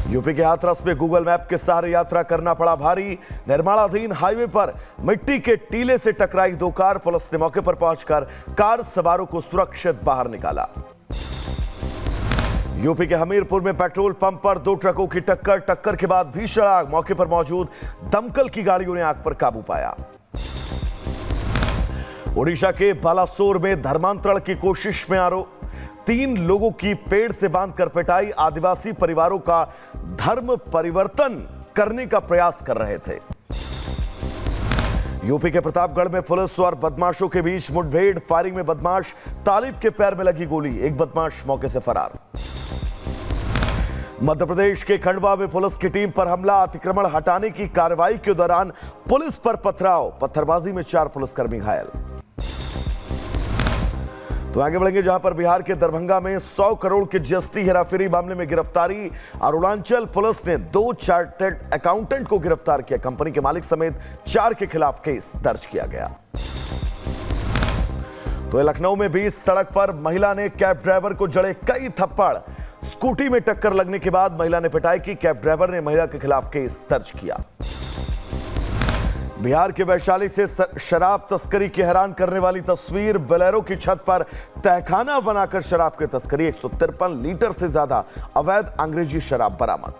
UP के हाथरस में Google map के सहारे यात्रा करना पड़ा भारी। निर्माणाधीन हाईवे पर मिट्टी के टीले से टकराई दो कार। पुलिस ने मौके पर पहुंचकर कार सवारों को सुरक्षित बाहर निकाला। यूपी के हमीरपुर में पेट्रोल पंप पर दो ट्रकों की टक्कर के बाद भीषण आग। मौके पर मौजूद दमकल की गाड़ियों ने आग पर काबू पाया। ओडिशा के बालासोर में धर्मांतरण की कोशिश में आरोप 3 लोगों की पेड़ से बांधकर पिटाई। आदिवासी परिवारों का धर्म परिवर्तन करने का प्रयास कर रहे थे। यूपी के प्रतापगढ़ में पुलिस और बदमाशों के बीच मुठभेड़। फायरिंग में बदमाश तालिब के पैर में लगी गोली। एक बदमाश मौके से फरार। मध्य प्रदेश के खंडवा में पुलिस की टीम पर हमला। अतिक्रमण हटाने की कार्रवाई के दौरान पुलिस पर पथराव। पत्थरबाजी में 4 पुलिसकर्मी घायल। तो आगे बढ़ेंगे जहां पर बिहार के दरभंगा में 100 करोड़ के जीएसटी हेराफेरी मामले में गिरफ्तारी। अरुणाचल पुलिस ने 2 चार्टर्ड अकाउंटेंट को गिरफ्तार किया। कंपनी के मालिक समेत 4 के खिलाफ केस दर्ज किया गया। तो लखनऊ में 20 सड़क पर महिला ने कैब ड्राइवर को जड़े कई थप्पड़। स्कूटी में टक्कर लगने के बाद महिला ने पिटाई की। कैब ड्राइवर ने महिला के खिलाफ केस दर्ज किया। बिहार के वैशाली से शराब तस्करी की हैरान करने वाली तस्वीर। बोलेरो की छत पर तहखाना बनाकर शराब की तस्करी। 153 लीटर से ज्यादा अवैध अंग्रेजी शराब बरामद।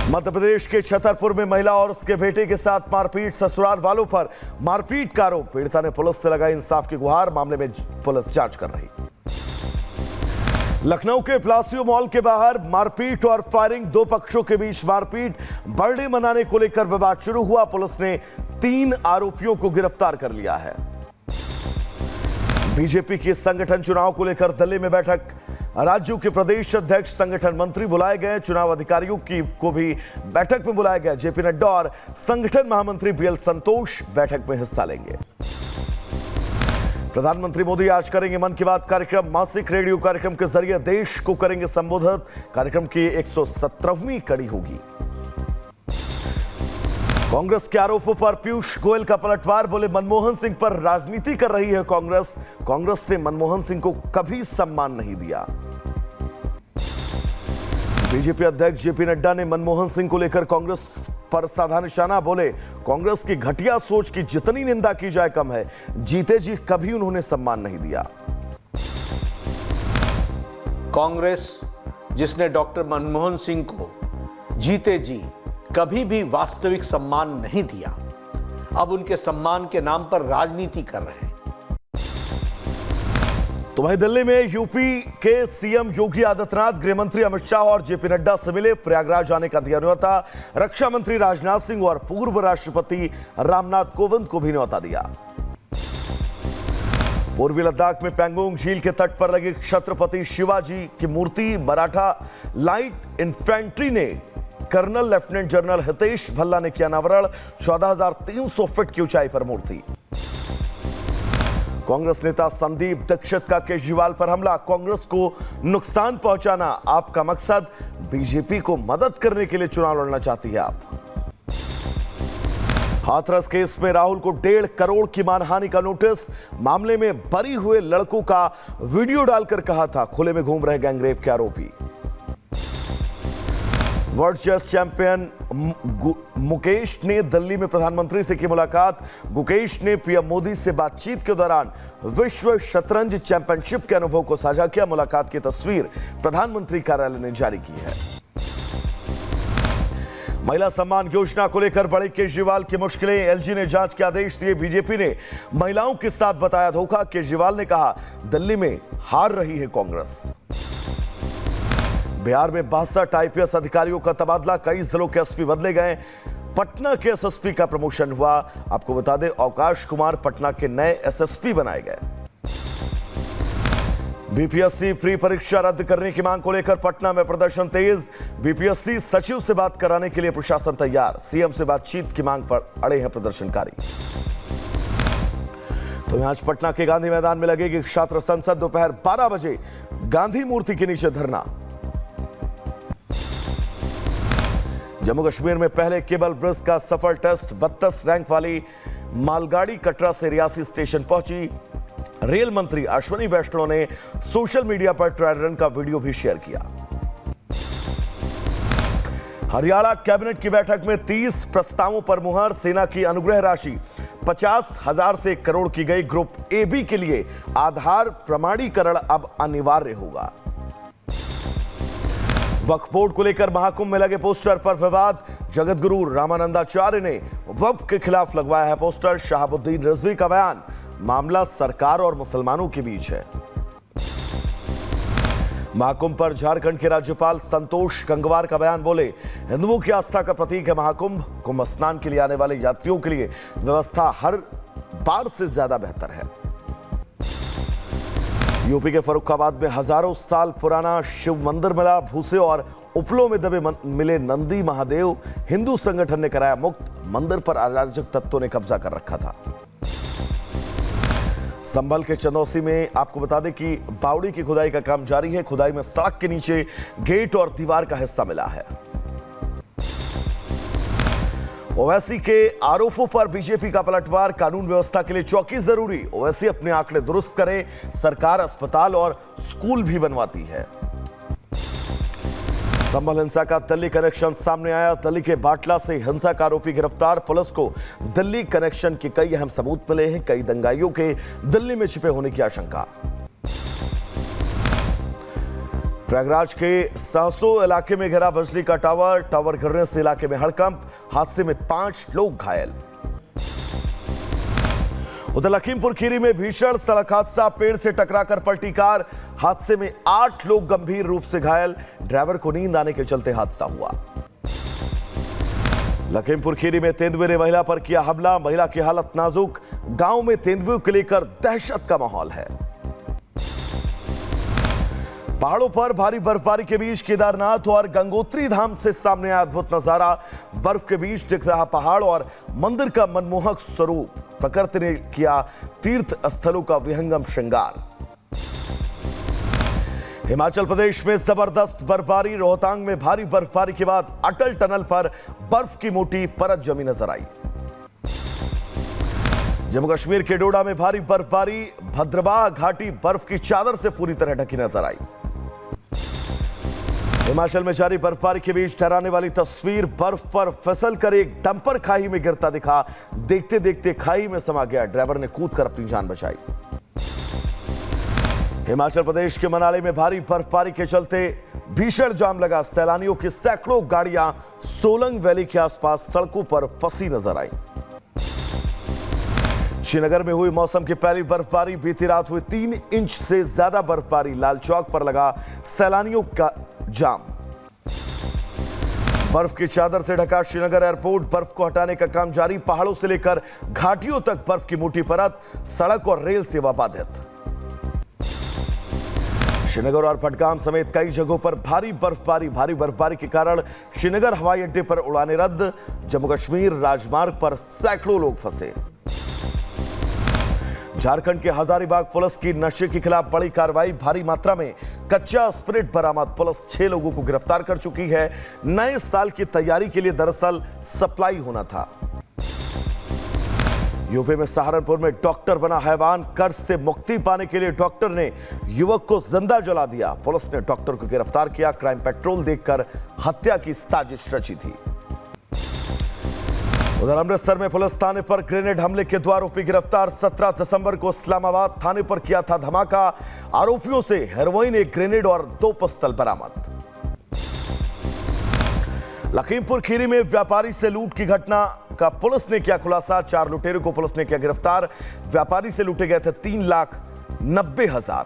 मध्य प्रदेश के छतरपुर में महिला और उसके बेटे के साथ मारपीट। ससुराल वालों पर मारपीट का आरोप। पीड़िता ने पुलिस से लगाई इंसाफ की गुहार। मामले में पुलिस जांच कर रही। लखनऊ के प्लासियो मॉल के बाहर मारपीट और फायरिंग। 2 पक्षों के बीच मारपीट। बर्थडे मनाने को लेकर विवाद शुरू हुआ। पुलिस ने 3 आरोपियों को गिरफ्तार कर लिया है। बीजेपी के संगठन चुनाव को लेकर दिल्ली में बैठक। राज्यों के प्रदेश अध्यक्ष, संगठन मंत्री बुलाए गए। चुनाव अधिकारियों को भी बैठक में बुलाया गया। जेपी नड्डा और संगठन महामंत्री बीएल संतोष बैठक में हिस्सा लेंगे। प्रधानमंत्री मोदी आज करेंगे मन की बात कार्यक्रम। मासिक रेडियो कार्यक्रम के जरिए देश को करेंगे संबोधित। कार्यक्रम की 117वीं कड़ी होगी। कांग्रेस के आरोपों पर पीयूष गोयल का पलटवार। बोले मनमोहन सिंह पर राजनीति कर रही है कांग्रेस। कांग्रेस ने मनमोहन सिंह को कभी सम्मान नहीं दिया। बीजेपी अध्यक्ष जेपी नड्डा ने मनमोहन सिंह को लेकर कांग्रेस पर साधा निशाना। बोले कांग्रेस की घटिया सोच की जितनी निंदा की जाए कम है। जीते जी कभी उन्होंने सम्मान नहीं दिया। कांग्रेस जिसने डॉक्टर मनमोहन सिंह को जीते जी कभी भी वास्तविक सम्मान नहीं दिया, अब उनके सम्मान के नाम पर राजनीति कर रहे हैं। तो वहीं दिल्ली में यूपी के सीएम योगी आदित्यनाथ, गृह मंत्री अमित शाह और जेपी नड्डा से मिले। प्रयागराज जाने का दिया न्योता। रक्षा मंत्री राजनाथ सिंह और पूर्व राष्ट्रपति रामनाथ कोविंद को भी न्योता दिया। पूर्वी लद्दाख में पैंगोंग झील के तट पर लगी छत्रपति शिवाजी की मूर्ति। मराठा लाइट इन्फेंट्री ने colonel lieutenant general Hitesh Bhalla ने किया अनावरण। 14,300 फीट की ऊंचाई पर मूर्ति। कांग्रेस नेता संदीप दीक्षित का केजरीवाल पर हमला। कांग्रेस को नुकसान पहुंचाना आपका मकसद। बीजेपी को मदद करने के लिए चुनाव लड़ना चाहती है आप। हाथरस केस में राहुल को 1.5 करोड़ की मानहानि का नोटिस। मामले में बरी हुए लड़कों का वीडियो डालकर कहा था खुले में घूम रहे गैंगरेप के आरोपी। वर्ल्ड चेस चैंपियन मुकेश ने दिल्ली में प्रधानमंत्री से की मुलाकात। गुकेश ने पीएम मोदी से बातचीत के दौरान विश्व शतरंज चैंपियनशिप के अनुभव को साझा किया। मुलाकात की तस्वीर प्रधानमंत्री कार्यालय ने जारी की है। महिला सम्मान योजना को लेकर बढ़ी केजरीवाल की मुश्किलें। एलजी ने जांच के आदेश दिए। बीजेपी ने महिलाओं के साथ बताया धोखा। केजरीवाल ने कहा दिल्ली में हार रही है कांग्रेस। बिहार में 62 आईपीएस अधिकारियों का तबादला। कई जिलों के एसपी बदले गए। पटना के एसएसपी का प्रमोशन हुआ। आपको बता दें अवकाश कुमार पटना के नए एसएसपी बनाए गए। बीपीएससी प्री परीक्षा रद्द करने की मांग को लेकर पटना में प्रदर्शन तेज। बीपीएससी सचिव से बात कराने के लिए प्रशासन तैयार। सीएम से बातचीत की मांग पर अड़े हैं प्रदर्शनकारी। तो यहां पटना के गांधी मैदान में लगेगी छात्र संसद। दोपहर 12 बजे गांधी मूर्ति के नीचे धरना। जम्मू कश्मीर में पहले केबल ब्रिज का सफल टेस्ट। 32 रैंक वाली मालगाड़ी कटरा से रियासी स्टेशन पहुंची। रेल मंत्री अश्विनी वैष्णव ने सोशल मीडिया पर ट्रायल रन का वीडियो भी शेयर किया। हरियाणा कैबिनेट की बैठक में 30 प्रस्तावों पर मुहर। सेना की अनुग्रह राशि 50,000 से 1 करोड़ की गई। ग्रुप ए बी के लिए आधार प्रमाणीकरण अब अनिवार्य होगा। वक्फ बोर्ड को लेकर महाकुंभ में लगे पोस्टर पर विवाद। जगत गुरु रामानंदाचार्य ने वक्फ के खिलाफ लगवाया है पोस्टर। शहाबुद्दीन रिजवी का बयान, मामला सरकार और मुसलमानों के बीच है। महाकुंभ पर झारखंड के राज्यपाल संतोष गंगवार का बयान, बोले हिंदुओं की आस्था का प्रतीक है महाकुंभ। कुंभ स्नान के लिए आने वाले यात्रियों के लिए व्यवस्था हर बार से ज्यादा बेहतर है। यूपी के फर्रुखाबाद में हजारों साल पुराना शिव मंदिर मिला। भूसे और उपलों में दबे मिले नंदी महादेव। हिंदू संगठन ने कराया मुक्त। मंदिर पर अराजक तत्वों ने कब्जा कर रखा था। संभल के चंदौसी में आपको बता दें कि बावड़ी की खुदाई का काम जारी है। खुदाई में सड़क के नीचे गेट और दीवार का हिस्सा मिला है। ओवैसी के आरोपों पर बीजेपी का पलटवार। कानून व्यवस्था के लिए चौकी जरूरी। ओवैसी अपने आंकड़े दुरुस्त करे। सरकार अस्पताल और स्कूल भी बनवाती है। संभल हिंसा का दिल्ली कनेक्शन सामने आया। दिल्ली के बाटला से हिंसा का आरोपी गिरफ्तार। पुलिस को दिल्ली कनेक्शन के कई अहम सबूत मिले हैं। कई दंगाइयों के दिल्ली में छिपे होने की आशंका। प्रयागराज के सहसो इलाके में गिरा बिजली का टावर। टावर गिरने से इलाके में हड़कंप। हादसे में 5 लोग घायल। उधर लखीमपुर खीरी में भीषण सड़क हादसा। पेड़ से टकराकर पलटी कार। हादसे में 8 लोग गंभीर रूप से घायल। ड्राइवर को नींद आने के चलते हादसा हुआ। लखीमपुर खीरी में तेंदुए ने महिला पर किया हमला। महिला की हालत नाजुक। गांव में तेंदुओं को लेकर दहशत का माहौल है। पहाड़ों पर भारी बर्फबारी के बीच केदारनाथ और गंगोत्री धाम से सामने आया अद्भुत नजारा। बर्फ के बीच दिख रहा पहाड़ और मंदिर का मनमोहक स्वरूप। प्रकृति ने किया तीर्थ स्थलों का विहंगम श्रृंगार। हिमाचल प्रदेश में जबरदस्त बर्फबारी। रोहतांग में भारी बर्फबारी के बाद अटल टनल पर बर्फ की मोटी परत जमी नजर आई। जम्मू कश्मीर के डोडा में भारी बर्फबारी। भद्रवाह घाटी बर्फ की चादर से पूरी तरह ढकी नजर आई। हिमाचल में जारी बर्फबारी के बीच ठहराने वाली तस्वीर। बर्फ पर फिसल कर एक डंपर खाई में गिरता दिखा। देखते देखते खाई में समा गया। ड्राइवर ने कूदकर अपनी जान बचाई। हिमाचल प्रदेश के मनाली में भारी बर्फबारी के चलते भीषण जाम लगा। सैलानियों की सैकड़ों गाड़ियां सोलंग वैली के आसपास सड़कों पर फंसी नजर आई। श्रीनगर में हुई मौसम की पहली बर्फबारी। बीती रात हुई 3 इंच से ज्यादा बर्फबारी। लाल चौक पर लगा सैलानियों का जाम। बर्फ की चादर से ढका श्रीनगर एयरपोर्ट। बर्फ को हटाने का काम जारी। पहाड़ों से लेकर घाटियों तक बर्फ की मोटी परत। सड़क और रेल सेवा बाधित। श्रीनगर और पटगाम समेत कई जगहों पर भारी बर्फबारी के कारण श्रीनगर हवाई अड्डे पर उड़ानें रद्द। जम्मू कश्मीर राजमार्ग पर सैकड़ों लोग फंसे। झारखंड के हजारीबाग पुलिस की नशे के खिलाफ बड़ी कार्रवाई। भारी मात्रा में कच्चा स्प्रिट बरामद। पुलिस 6 लोगों को गिरफ्तार कर चुकी है। नए साल की तैयारी के लिए दरअसल सप्लाई होना था। यूपी में सहारनपुर में डॉक्टर बना हैवान। कर्ज से मुक्ति पाने के लिए डॉक्टर ने युवक को जिंदा जला दिया। पुलिस ने डॉक्टर को गिरफ्तार किया। क्राइम पेट्रोल देखकर हत्या की साजिश रची थी। उधर अमृतसर में पुलिस थाने पर ग्रेनेड हमले के 2 आरोपी गिरफ्तार। 17 दिसंबर को इस्लामाबाद थाने पर किया था धमाका। आरोपियों से हेरोइन, 1 ग्रेनेड और 2 पिस्टल बरामद। लखीमपुर खीरी में व्यापारी से लूट की घटना का पुलिस ने किया खुलासा। 4 लुटेरों को पुलिस ने किया गिरफ्तार। व्यापारी से लूटे गए थे 3,90,000।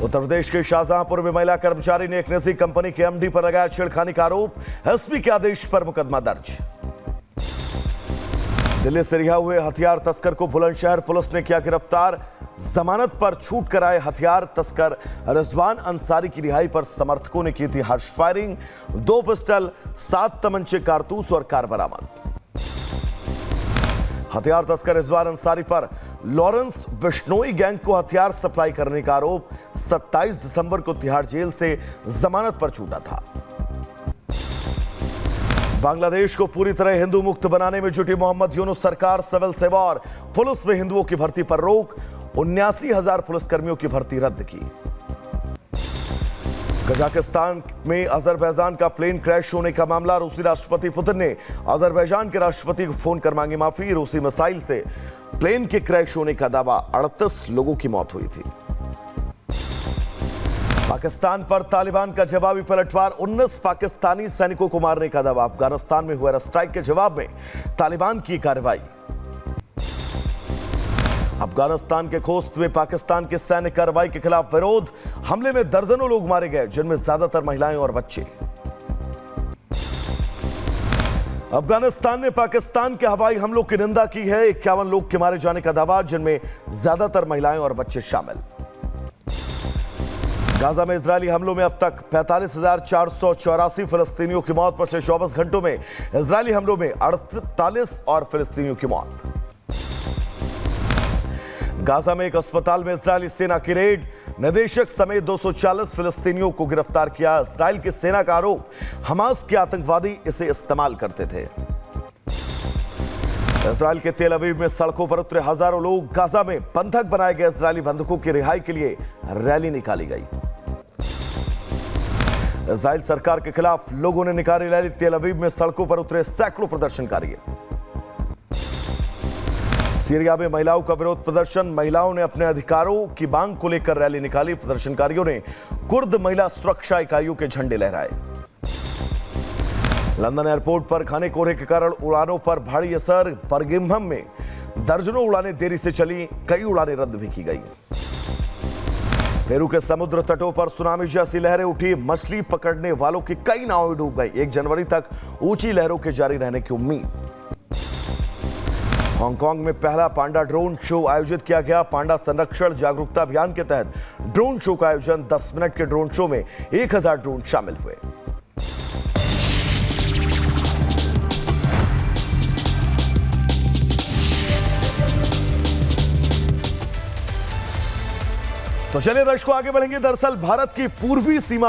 उत्तर प्रदेश के शाहजहांपुर में महिला कर्मचारी ने एक निजी कंपनी के एमडी पर लगाया छेड़खानी का आरोप। एसपी के आदेश पर मुकदमा दर्ज। दिल्ली से रिहा हुए हथियार तस्कर को बुलंदशहर पुलिस ने किया गिरफ्तार। जमानत पर छूट कर आए हथियार तस्कर रिजवान अंसारी की रिहाई पर समर्थकों ने की थी हर्ष फायरिंग। 2 पिस्टल, 7 तमंचे, कारतूस और कार बरामद। हथियार तस्कर रिजवान अंसारी पर लॉरेंस बिश्नोई गैंग को हथियार सप्लाई करने का आरोप। 27 दिसंबर को तिहाड़ जेल से जमानत पर छूटा था। बांग्लादेश को पूरी तरह हिंदू मुक्त बनाने में जुटी मोहम्मद यूनुस सरकार। सिविल सेवा और पुलिस में हिंदुओं की भर्ती पर रोक। 79,000 पुलिसकर्मियों की भर्ती रद्द की। कजाकिस्तान में अजरबैजान का प्लेन क्रैश होने का मामला। रूसी राष्ट्रपति पुतिन ने अजरबैजान के राष्ट्रपति को फोन कर मांगी माफी। रूसी मिसाइल से प्लेन के क्रैश होने का दावा। 38 लोगों की मौत हुई थी। पाकिस्तान पर तालिबान का जवाबी पलटवार। 19 पाकिस्तानी सैनिकों को मारने का दावा। अफगानिस्तान में हुए एयर स्ट्राइक के जवाब में तालिबान की कार्रवाई। अफगानिस्तान के खोस्त में पाकिस्तान के सैन्य कार्रवाई के खिलाफ विरोध। हमले में दर्जनों लोग मारे गए, जिनमें ज्यादातर महिलाएं और बच्चे। अफगानिस्तान ने पाकिस्तान के हवाई हमलों की निंदा की है। 51 लोग के मारे जाने का दावा, जिनमें ज्यादातर महिलाएं और बच्चे शामिल। गाजा में इजरायली हमलों में अब तक 45,484 फिलिस्तीनियों की मौत। पिछले 24 घंटों में इजरायली हमलों में 48 और फिलिस्तीनियों की मौत। गाजा में एक अस्पताल में इजरायली सेना की रेड। निदेशक समेत 240 फिलिस्तीनियों को गिरफ्तार किया। इजरायल की सेना का आरोप, हमास के आतंकवादी इसे इस्तेमाल करते थे। इजरायल के तेल अवीव में सड़कों पर उतरे हजारों लोग। गाजा में बंधक बनाए गए इजरायली बंधकों की रिहाई के लिए रैली निकाली गई। इजरायल सरकार के खिलाफ लोगों ने निकाली रैली। तेल अवीव में सड़कों पर उतरे सैकड़ों प्रदर्शनकारी। सीरिया में महिलाओं का विरोध प्रदर्शन। महिलाओं ने अपने अधिकारों की मांग को लेकर रैली निकाली। प्रदर्शनकारियों ने कुर्द महिला सुरक्षा इकाइयों के झंडे लहराए। लंदन एयरपोर्ट पर घने कोहरे के कारण उड़ानों पर भारी असर। बर्मिंघम में दर्जनों उड़ानें देरी से चली, कई उड़ानें रद्द भी की गई। पेरू के समुद्र तटों पर सुनामी जैसी लहरें उठी। मछली पकड़ने वालों की कई नावें डूब गई। 1 जनवरी तक ऊंची लहरों के जारी रहने की उम्मीद। हांगकांग में पहला पांडा ड्रोन शो आयोजित किया गया। पांडा संरक्षण जागरूकता अभियान के तहत ड्रोन शो का आयोजन। 10 मिनट के ड्रोन शो में 1000 ड्रोन शामिल हुए। तो चलिए दर्शकों, आगे बढ़ेंगे। दरअसल भारत की पूर्वी सीमा